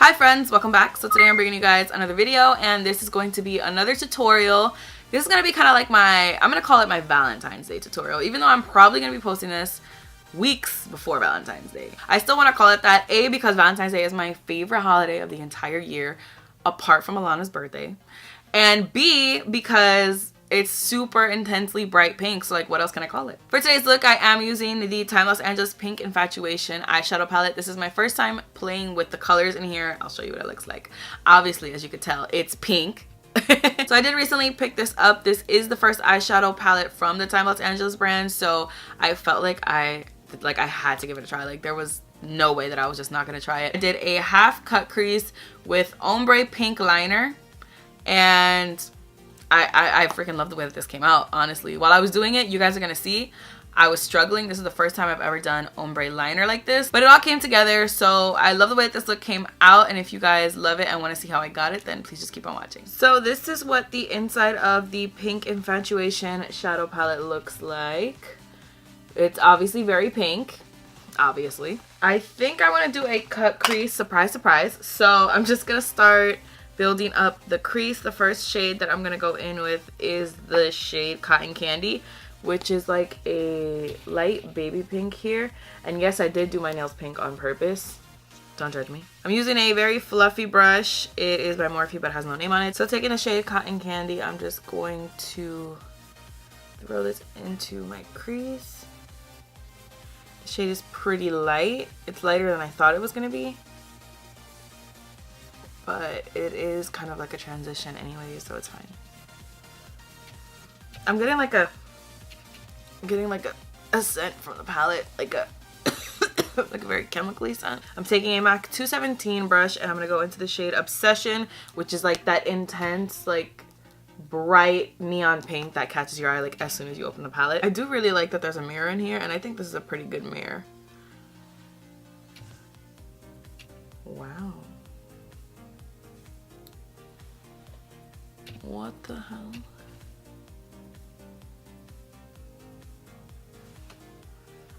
Hi friends, welcome back. So today I'm bringing you guys another video, and this is going to be another tutorial. This is going to be kind of like I'm going to call it my Valentine's Day tutorial, even though I'm probably going to be posting this weeks before Valentine's Day. I still want to call it that, A, because Valentine's Day is my favorite holiday of the entire year, apart from Alana's birthday, and B, because it's super intensely bright pink, so like what else can I call it? For today's look, I am using the Time Los Angeles Pink Infatuation eyeshadow palette. This is my first time playing with the colors in here. I'll show you what it looks like. Obviously, as you could tell, it's pink. So I did recently pick this up. This is the first eyeshadow palette from the Time Los Angeles brand, so I felt like I had to give it a try. Like there was no way that I was just not gonna try it. I did a half cut crease with ombre pink liner, and I freaking love the way that this came out, honestly. While I was doing it, you guys are gonna see, I was struggling. This is the first time I've ever done ombre liner like this, but it all came together, so I love the way that this look came out, and if you guys love it and want to see how I got it, then please just keep on watching. So this is what the inside of the Pink Infatuation shadow palette looks like. It's obviously very pink, obviously. I think I want to do a cut crease, surprise, surprise. So I'm just gonna start building up the crease. The first shade that I'm gonna go in with is the shade Cotton Candy, which is like a light baby pink here. And yes, I did do my nails pink on purpose. Don't judge me. I'm using a very fluffy brush. It is by Morphe, but has no name on it. So taking the shade Cotton Candy, I'm just going to throw this into my crease. The shade is pretty light. It's lighter than I thought it was gonna be, but it is kind of like a transition anyway, so it's fine. I'm getting like a scent from the palette, like a like a very chemically scent. I'm taking a MAC 217 brush, and I'm gonna go into the shade Obsession, which is like that intense, like bright neon pink that catches your eye like as soon as you open the palette. I do really like that there's a mirror in here, and I think this is a pretty good mirror. Wow. What the hell?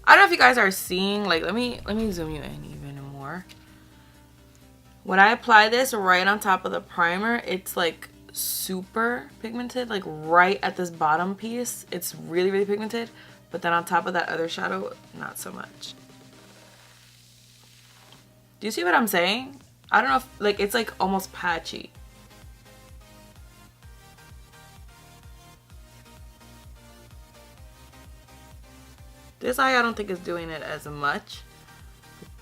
I don't know if you guys are seeing, like let me zoom you in even more. When I apply this right on top of the primer, it's like super pigmented, like right at this bottom piece. It's really, really pigmented, but then on top of that other shadow, not so much. Do you see what I'm saying? I don't know if, like, it's like almost patchy. This eye I don't think is doing it as much.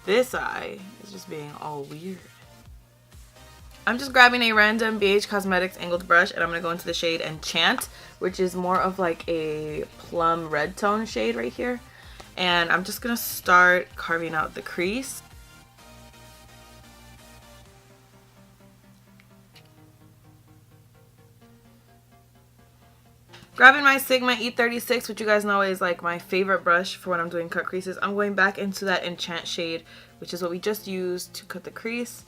This eye is just being all weird. I'm just grabbing a random BH Cosmetics angled brush, and I'm going to go into the shade Enchant, which is more of like a plum red tone shade right here. And I'm just going to start carving out the crease. Grabbing my Sigma E36, which you guys know is like my favorite brush for when I'm doing cut creases. I'm going back into that Enchant shade, which is what we just used to cut the crease.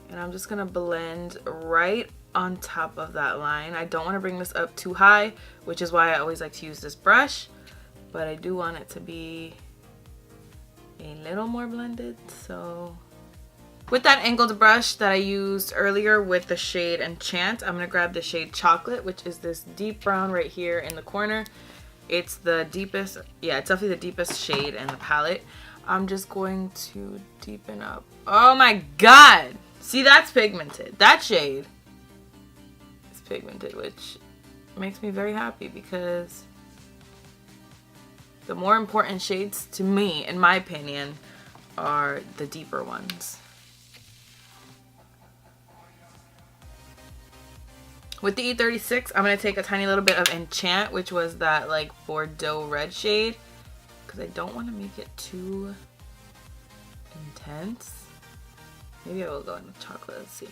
And I'm just going to blend right on top of that line. I don't want to bring this up too high, which is why I always like to use this brush. But I do want it to be a little more blended, so... With that angled brush that I used earlier with the shade Enchant, I'm going to grab the shade Chocolate, which is this deep brown right here in the corner. It's the deepest, yeah, it's definitely the deepest shade in the palette. I'm just going to deepen up. Oh my god! See, that's pigmented. That shade is pigmented, which makes me very happy because the more important shades to me, in my opinion, are the deeper ones. With the E36, I'm going to take a tiny little bit of Enchant, which was that like Bordeaux red shade, because I don't want to make it too intense. Maybe I will go in with Chocolate. Let's see.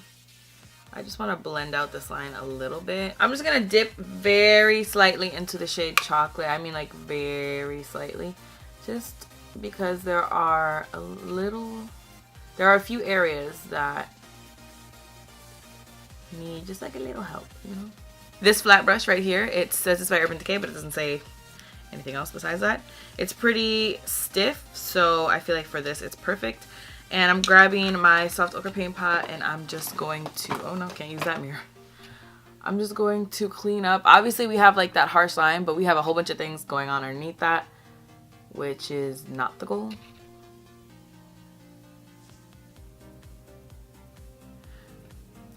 I just want to blend out this line a little bit. I'm just going to dip very slightly into the shade Chocolate. I mean like very slightly. Just because there are a few areas that need just like a little help, you know. This flat brush right here, it says it's by Urban Decay, but it doesn't say anything else besides that. It's pretty stiff, so I feel like for this it's perfect. And I'm grabbing my soft ochre paint pot and I'm just going to, oh no, can't use that mirror. I'm just going to clean up. Obviously we have like that harsh line, but we have a whole bunch of things going on underneath that, which is not the goal.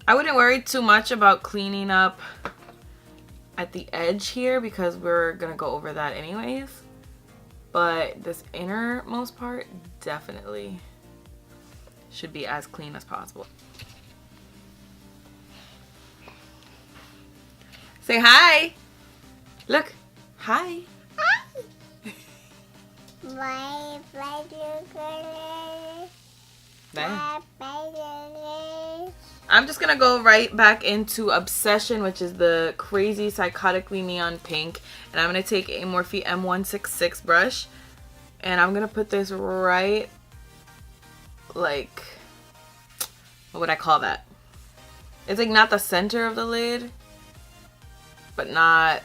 I wouldn't worry too much about cleaning up at the edge here because we're gonna go over that anyways. But this innermost part definitely should be as clean as possible. Say hi. Look. Hi. My I'm just gonna go right back into Obsession, which is the crazy psychotically neon pink, and I'm gonna take a Morphe M166 brush and I'm gonna put this right, like, what would I call that? It's like not the center of the lid, but not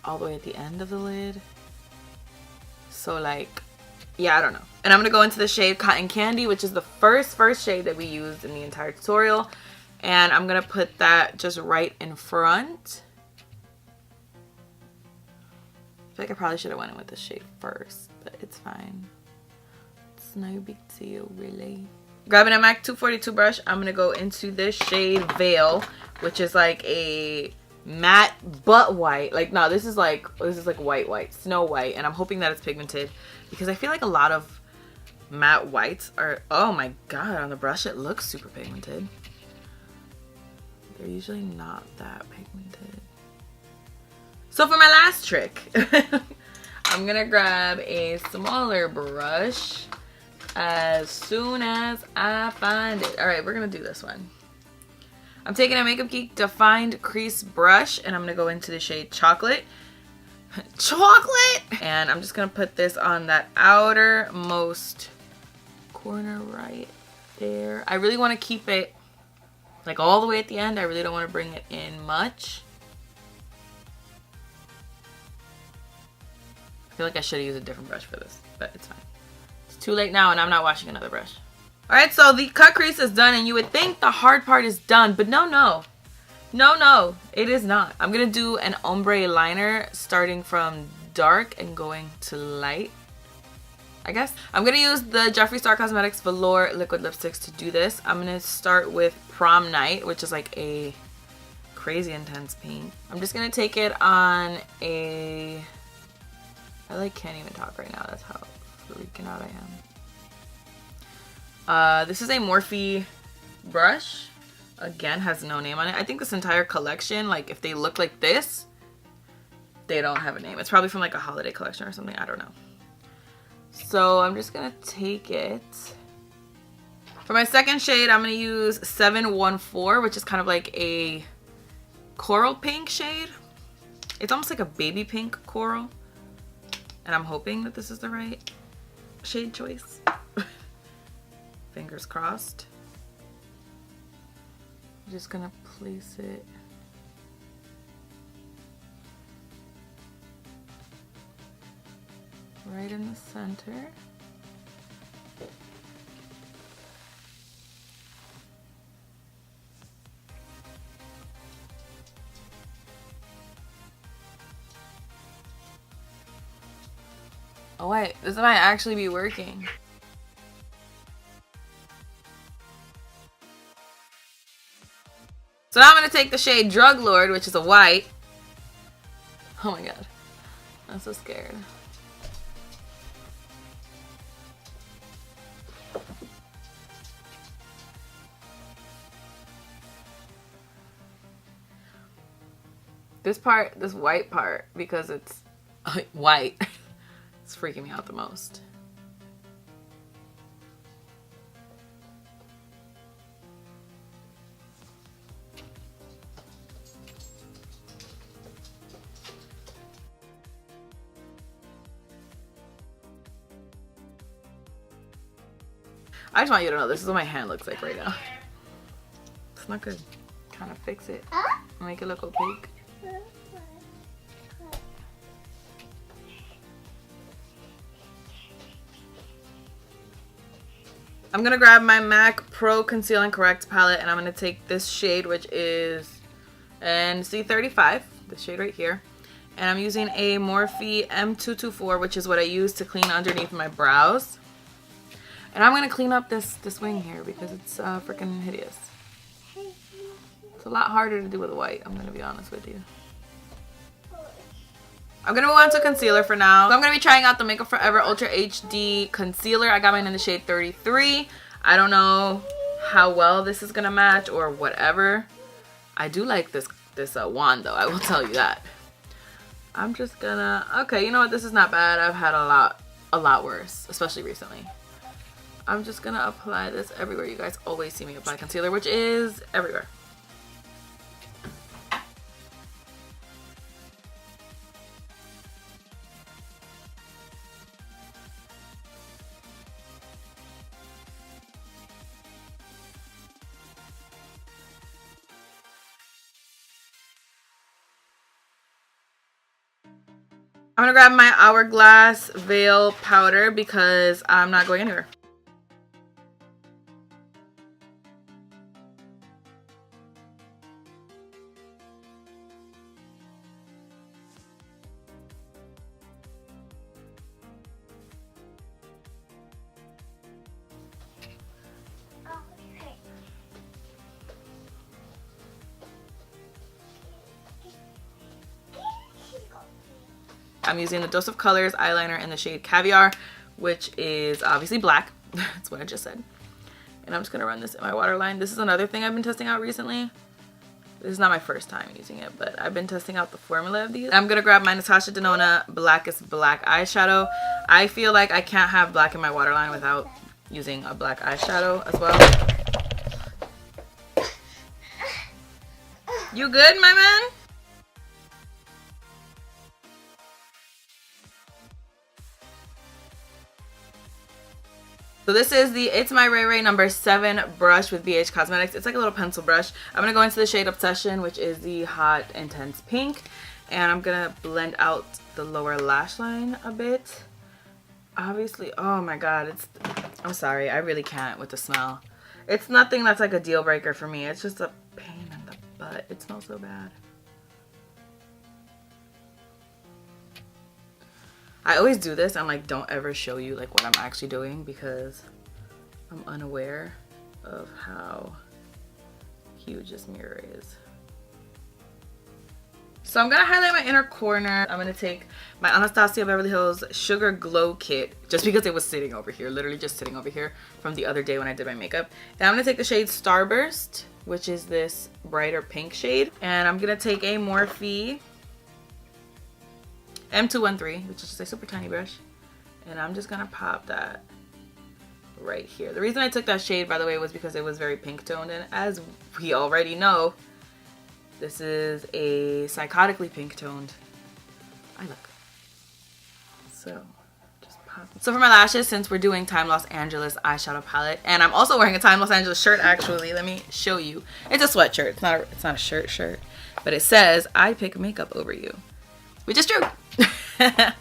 all the way at the end of the lid. So like, yeah, I don't know. And I'm gonna go into the shade Cotton Candy, which is the first shade that we used in the entire tutorial. And I'm gonna put that just right in front. I feel like I probably should have went in with this shade first, but it's fine. It's no big deal, really. Grabbing a MAC 242 brush, I'm gonna go into this shade Veil, which is like a matte but white. Like, no, this is like white, Snow White, and I'm hoping that it's pigmented because I feel like a lot of matte whites are, oh my god, on the brush it looks super pigmented. They're usually not that pigmented. So for my last trick, I'm gonna grab a smaller brush as soon as I find it. All right, we're gonna do this one. I'm taking a Makeup Geek Defined Crease brush and I'm gonna go into the shade Chocolate. Chocolate! And I'm just gonna put this on that outermost corner right there. I really wanna keep it like all the way at the end. I really don't wanna bring it in much. I feel like I should have used a different brush for this, but it's fine. It's too late now and I'm not washing another brush. Alright, so the cut crease is done and you would think the hard part is done, but no, it is not. I'm going to do an ombre liner starting from dark and going to light, I guess. I'm going to use the Jeffree Star Cosmetics Velour liquid lipsticks to do this. I'm going to start with Prom Night, which is like a crazy intense pink. I'm just going to take it on a... I like can't even talk right now. That's how freaking out I am. This is a Morphe brush. Again, has no name on it. I think this entire collection, like if they look like this, they don't have a name. It's probably from like a holiday collection or something. I don't know. So I'm just gonna take it. For my second shade, I'm gonna use 714, which is kind of like a coral pink shade. It's almost like a baby pink coral. And I'm hoping that this is the right shade choice. Fingers crossed. I'm just gonna place it right in the center. Oh wait, this might actually be working. So now I'm going to take the shade Drug Lord, which is a white. Oh my god. I'm so scared. This part, this white part, because it's white, it's freaking me out the most. I just want you to know this is what my hand looks like right now. It's not good. Kind of fix it. Make it look opaque. I'm gonna grab my MAC Pro Conceal and Correct palette, and I'm gonna take this shade, which is NC35, the shade right here. And I'm using a Morphe M224, which is what I use to clean underneath my brows. And I'm gonna clean up this wing here because it's freaking hideous. It's a lot harder to do with white, I'm gonna be honest with you. I'm gonna move on to concealer for now. So I'm gonna be trying out the Makeup Forever Ultra HD Concealer. I got mine in the shade 33. I don't know how well this is gonna match or whatever. I do like this wand though, I will tell you that. I'm just gonna, okay, you know what, this is not bad. I've had a lot worse, especially recently. I'm just gonna apply this everywhere. You guys always see me apply concealer, which is everywhere. I'm gonna grab my Hourglass Veil powder because I'm not going anywhere. I'm using the Dose of Colors eyeliner in the shade Caviar, which is obviously black. That's what I just said. And I'm just going to run this in my waterline. This is another thing I've been testing out recently. This is not my first time using it, but I've been testing out the formula of these. I'm going to grab my Anastasia Denona Blackest Black eyeshadow. I feel like I can't have black in my waterline without using a black eyeshadow as well. You good, my man? So this is the It's My Ray Ray number 7 brush with BH Cosmetics. It's like a little pencil brush. I'm going to go into the shade Obsession, which is the hot, intense pink. And I'm going to blend out the lower lash line a bit. Obviously, oh my god, I'm sorry, I really can't with the smell. It's nothing that's like a deal breaker for me. It's just a pain in the butt. It smells so bad. I always do this and like don't ever show you like what I'm actually doing because I'm unaware of how huge this mirror is. So I'm gonna highlight my inner corner. I'm gonna take my Anastasia Beverly Hills Sugar Glow Kit just because it was sitting over here, literally just sitting over here from the other day when I did my makeup. And I'm gonna take the shade Starburst, which is this brighter pink shade. And I'm gonna take a Morphe M213, which is just a super tiny brush, and I'm just gonna pop that right here. The reason I took that shade, by the way, was because it was very pink toned, and as we already know, this is a psychotically pink toned eye look. So just pop it. So for my lashes, since we're doing Time Los Angeles eyeshadow palette, and I'm also wearing a Time Los Angeles shirt actually, let me show you. It's a sweatshirt. It's not a shirt, but it says I pick makeup over you, which is true. I'm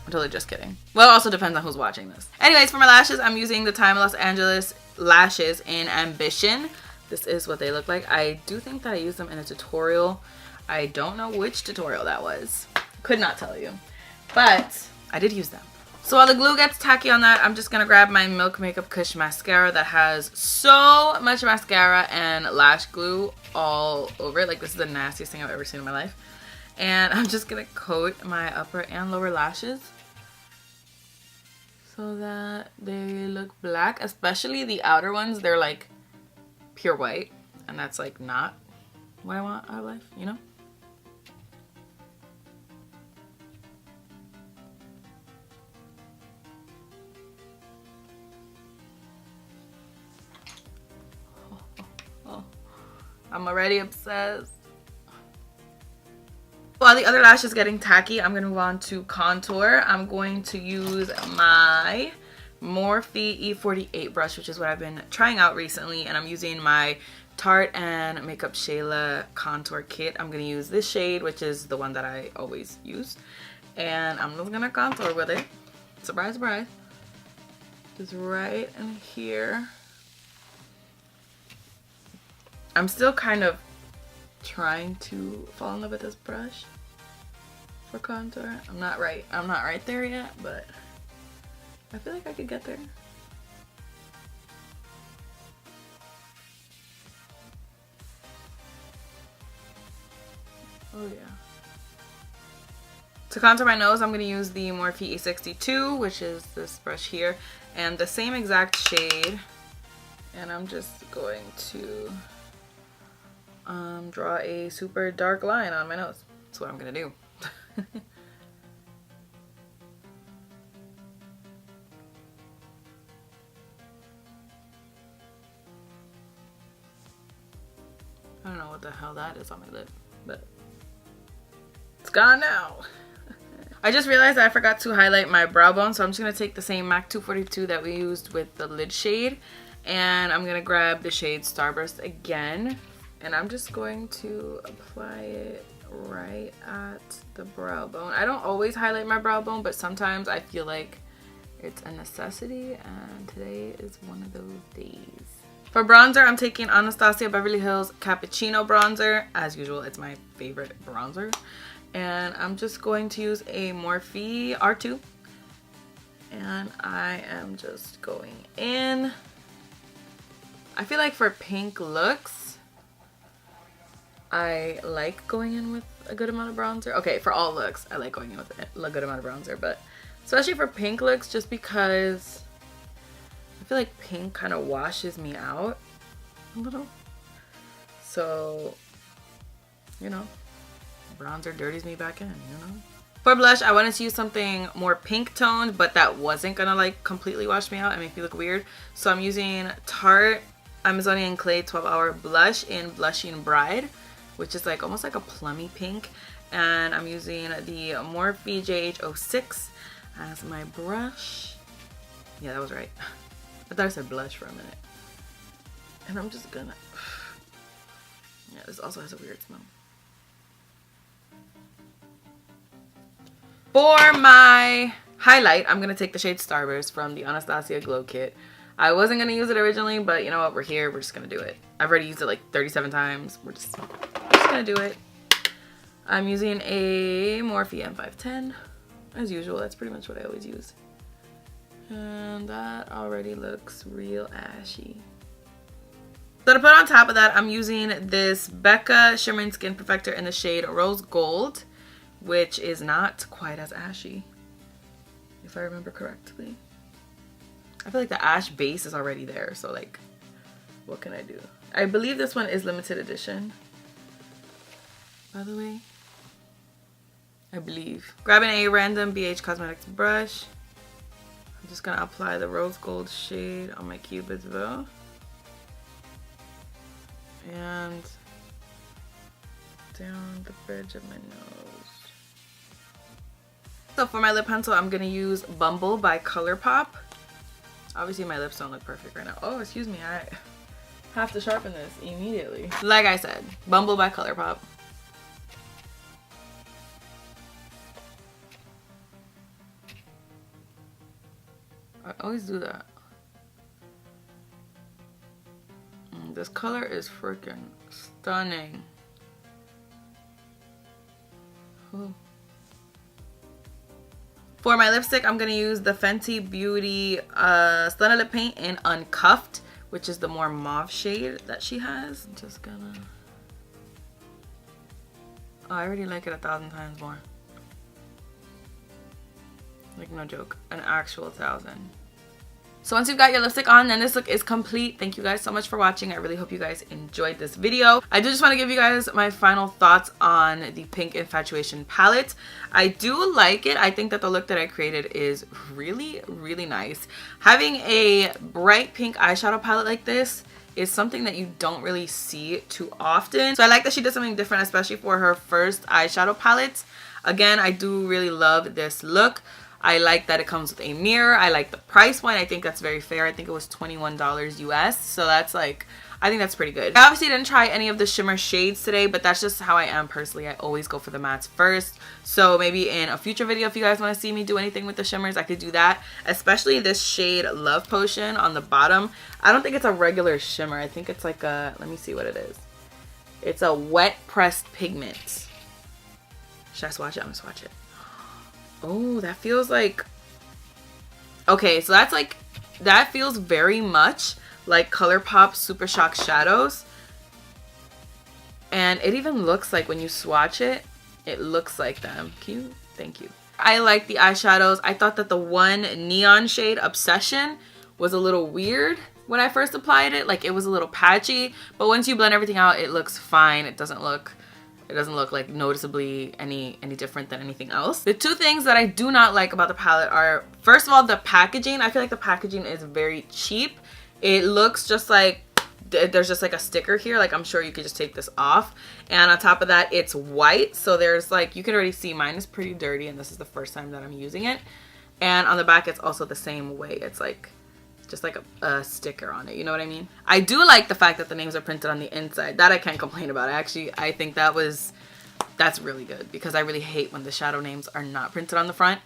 totally just kidding. Well, it also depends on who's watching this. Anyways, for my lashes, I'm using the Time Los Angeles lashes in Ambition. This is what they look like. I do think that I used them in a tutorial. I don't know which tutorial that was. Could not tell you. But I did use them. So while the glue gets tacky on that, I'm just going to grab my Milk Makeup Kush mascara that has so much mascara and lash glue all over it. Like, this is the nastiest thing I've ever seen in my life. And I'm just going to coat my upper and lower lashes so that they look black. Especially the outer ones, they're like pure white. And that's like not what I want out of life, you know? I'm already obsessed. While the other lash is getting tacky, I'm going to move on to contour. I'm going to use my Morphe E48 brush, which is what I've been trying out recently. And I'm using my Tarte and Makeup Shayla contour kit. I'm going to use this shade, which is the one that I always use. And I'm just going to contour with it. Surprise, surprise. Just right in here. I'm still kind of trying to fall in love with this brush for contour. I'm not right there yet, but I feel like I could get there. Oh yeah. To contour my nose, I'm going to use the Morphe E62, which is this brush here, and the same exact shade. And I'm just going to draw a super dark line on my nose. That's what I'm going to do. I don't know what the hell that is on my lip, but it's gone now. I just realized I forgot to highlight my brow bone, so I'm just going to take the same MAC 242 that we used with the lid shade, and I'm going to grab the shade Starburst again, and I'm just going to apply it right at the brow bone. I don't always highlight my brow bone, but sometimes I feel like it's a necessity, and today is one of those days. For bronzer, I'm taking Anastasia Beverly Hills Cappuccino bronzer. As usual, it's my favorite bronzer. And I'm just going to use a Morphe R2. And I am just going in. I feel like for pink looks, I like going in with a good amount of bronzer. Okay, for all looks, I like going in with a good amount of bronzer. But especially for pink looks, just because I feel like pink kind of washes me out a little. So, you know, bronzer dirties me back in, you know. For blush, I wanted to use something more pink toned, but that wasn't gonna like completely wash me out and make me look weird. So I'm using Tarte Amazonian Clay 12-Hour Blush in Blushing Bride, which is like almost like a plummy pink. And I'm using the Morphe JH06 as my brush. Yeah, that was right. I thought I said blush for a minute. And I'm just gonna... Yeah, this also has a weird smell. For my highlight, I'm gonna take the shade Starburst from the Anastasia Glow Kit. I wasn't gonna use it originally, but you know what? We're here. We're just gonna do it. I've already used it like 37 times. We're just gonna do it. I'm using a Morphe M510. As usual, that's pretty much what I always use. And that already looks real ashy. So to put on top of that, I'm using this Becca Shimmering Skin Perfector in the shade Rose Gold, which is not quite as ashy, if I remember correctly. I feel like the ash base is already there, so like, what can I do? I believe this one is limited edition, by the way. I believe. Grabbing a random BH Cosmetics brush. I'm just gonna apply the rose gold shade on my cupid's bow. And down the bridge of my nose. So for my lip pencil, I'm gonna use Bumble by ColourPop. Obviously my lips don't look perfect right now. Oh, excuse me, I have to sharpen this immediately. Like I said, Bumble by ColourPop. I always do that. This color is freaking stunning. Ooh. For my lipstick, I'm gonna use the Fenty Beauty Stunner Lip Paint in Uncuffed, which is the more mauve shade that she has. I'm just gonna... Oh, I already like it 1,000 times more. Like, no joke, an actual 1,000. So once you've got your lipstick on, then this look is complete. Thank you guys so much for watching. I really hope you guys enjoyed this video. I do just want to give you guys my final thoughts on the Pink Infatuation palette. I do like it. I think that the look that I created is really, really nice. Having a bright pink eyeshadow palette like this is something that you don't really see too often. So I like that she did something different, especially for her first eyeshadow palette. Again, I do really love this look. I like that it comes with a mirror. I like the price point. I think that's very fair. I think it was $21 US. So that's like, I think that's pretty good. I obviously didn't try any of the shimmer shades today, but that's just how I am personally. I always go for the mattes first. So maybe in a future video, if you guys want to see me do anything with the shimmers, I could do that. Especially this shade Love Potion on the bottom. I don't think it's a regular shimmer. I think it's like a, let me see what it is. It's a wet pressed pigment. Should I swatch it? I'm gonna swatch it. Oh, that feels like, okay, so that's like, that feels very much like ColourPop Super Shock Shadows. And it even looks like when you swatch it, it looks like them. Cute. Thank you. I like the eyeshadows. I thought that the one neon shade Obsession was a little weird when I first applied it. Like, it was a little patchy, but once you blend everything out, it looks fine. It doesn't look like noticeably any different than anything else. The two things that I do not like about the palette are, first of all, the packaging. I feel like the packaging is very cheap. It looks just like there's just like a sticker here. Like, I'm sure you could just take this off. And on top of that, it's white. So there's like, you can already see mine is pretty dirty, and this is the first time that I'm using it. And on the back, it's also the same way. It's like just like a sticker on it, you know what I mean? I do like the fact that the names are printed on the inside. That I can't complain about. Actually, I think that's really good, because I really hate when the shadow names are not printed on the front.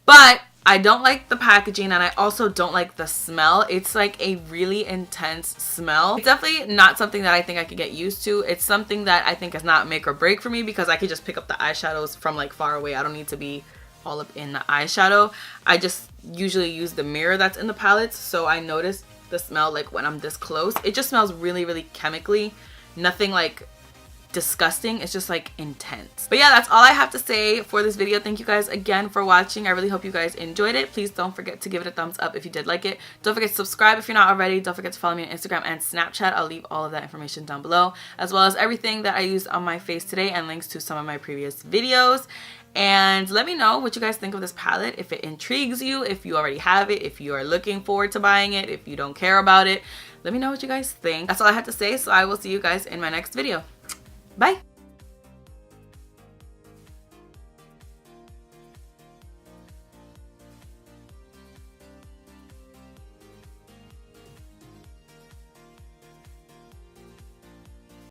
But I don't like the packaging, and I also don't like the smell. It's like a really intense smell. It's definitely not something that I think I could get used to. It's something that I think is not make or break for me, because I could just pick up the eyeshadows from like far away. I don't need to be all up in the eyeshadow. I just usually use the mirror that's in the palettes, so I notice the smell like when I'm this close. It just smells really, really chemically. Nothing like disgusting. It's just like intense. But yeah, that's all I have to say for this video. Thank you guys again for watching. I really hope you guys enjoyed it. Please don't forget to give it a thumbs up if you did like it. Don't forget to subscribe if you're not already. Don't forget to follow me on Instagram and Snapchat. I'll leave all of that information down below, as well as everything that I used on my face today and links to some of my previous videos. And let me know what you guys think of this palette, if it intrigues you, if you already have it, if you are looking forward to buying it, if you don't care about it. Let me know what you guys think. That's all I have to say, so I will see you guys in my next video. Bye!